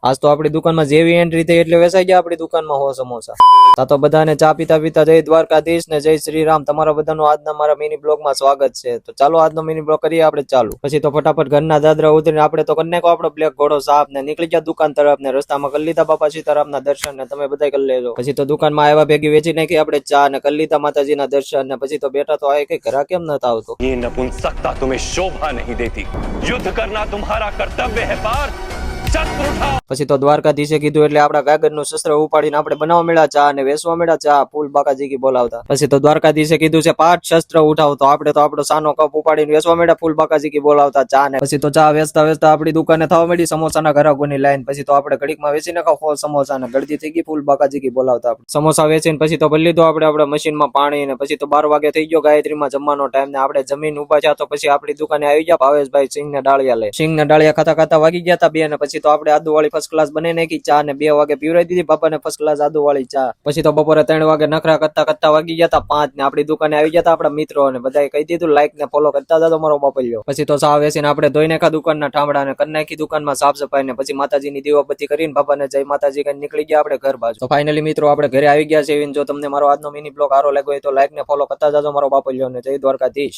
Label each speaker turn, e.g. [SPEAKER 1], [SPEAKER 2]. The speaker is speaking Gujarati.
[SPEAKER 1] આજ તો આપણી દુકાનમાં જેવી એન્ટ્રી થઈ એટલે વેચાઈ ગયા આપણી દુકાનમાં હો સમોસા. તા તો બધાને ચા પીતા પીતા જય દ્વારકાધીશ ને જય શ્રી રામ. તમારા બધાનું આજના મારા મિની બ્લોગમાં સ્વાગત છે. તો ચાલો આજનો મિની બ્લોગ કરીએ આપણે ચાલુ. પછી તો ફટાફટ ઘરના દાદરા ઉતરીને આપણે તો કરી નાખો આપણો બ્લેક ઘોડો સાફ ને નીકળી ગયા દુકાન તરફ ને રસ્તામાં કરી લીધા બાપા સીતારામના દર્શન ને તમે બધા કરી લેજો. પછી તો દુકાનમાં આવ્યા ભેગી વેચી નાખી આપણે ચા ને કરી લીધા માતાજીના દર્શન ને પછી તો બેઠા તો આ કઈ ઘરા કેમ નતા આવતો.
[SPEAKER 2] ये नपुंसकता तुम्हें शोभा नहीं देती. युद्ध करना तुम्हारा कर्तव्य है पार्थ. शस्त्र उठाओ.
[SPEAKER 1] પછી તો દ્વારકાધીશે કીધું એટલે આપડા કાગળનું શસ્ત્ર ઉપાડીને આપણે બનાવવા મળ્યા ચા અને વેચવા મળ્યા ચા ફૂલ બાકાજી કી બોલાવતા. પછી તો દ્વારકાધીશે કીધું છે પાઠ શસ્ત્ર ઉઠાવ તો આપણે તો આપણો સાનો કપ ઉપાડીને વેચવા મળ્યા ફૂલ બાકાજી કી બોલાવતા ચા ને. પછી તો ચા વેચતા વેચતા આપણી દુકાને થવા મળી સમોસાના ઘરાકોની લાઈન. પછી તો આપણે ઘડીકમાં વેચી નાખો સમોસા ને ગળદી થઈ ગઈ ફૂલ બાકાજી કી બોલાવતા. સમોસા વેચીને પછી તો ભરી લીધો આપણે આપણા મશીનમાં પાણી ને પછી તો 12 વાગે થઈ ગયો ગાયત્રીમાં જમવાનો ટાઈમ ને આપણે જમીન ઉભા થયા તો પછી આપણી દુકાને આવી ગયા ભાવેશભાઈ સિંગ ને ડાળિયા લે. સિંગ ને ડાળિયા ખાતા ખાતા વાગી ગયા હતા 2 ને પછી તો આપણે આદુ વાળી ફર્સ્ટ ક્લાસ બની નાખી ચા ને 2 વાગે પીવરાઈ દીધી બાપાને ફર્સ્ટ ક્લાસ આદુ વાળી ચા. પછી તો બપોરે 3 વાગે નખરા કરતા કરતા વાગી ગયા હતા 5 ને આપણી દુકાને આવી ગયા હતા આપણા મિત્રો ને બધાએ કહી દીધું લાઈક ને ફોલો કરતા હતા તમારો બાપલ્યો. પછી તો ચા વેચીને આપણે ધોઈ નાખા દુકાનના ઠામડા ને કરી નાખી દુકાનમાં સાફ સફાઈ ને પછી માતાજીની દીવાબત્તી કરીને બાપાને જય માતાજી કઈ નીકળી ગયા આપણે ઘર બાજુ. તો ફાઇનલી મિત્રો આપણે ઘરે આવી ગયા છે. જો તમને મારો આજનો મિની બ્લોગ સારો લાગ્યો હોય તો લાઈક ને ફોલો કરતા જાજો મારો બાપલ્યો ને જય દ્વારકાધીશ.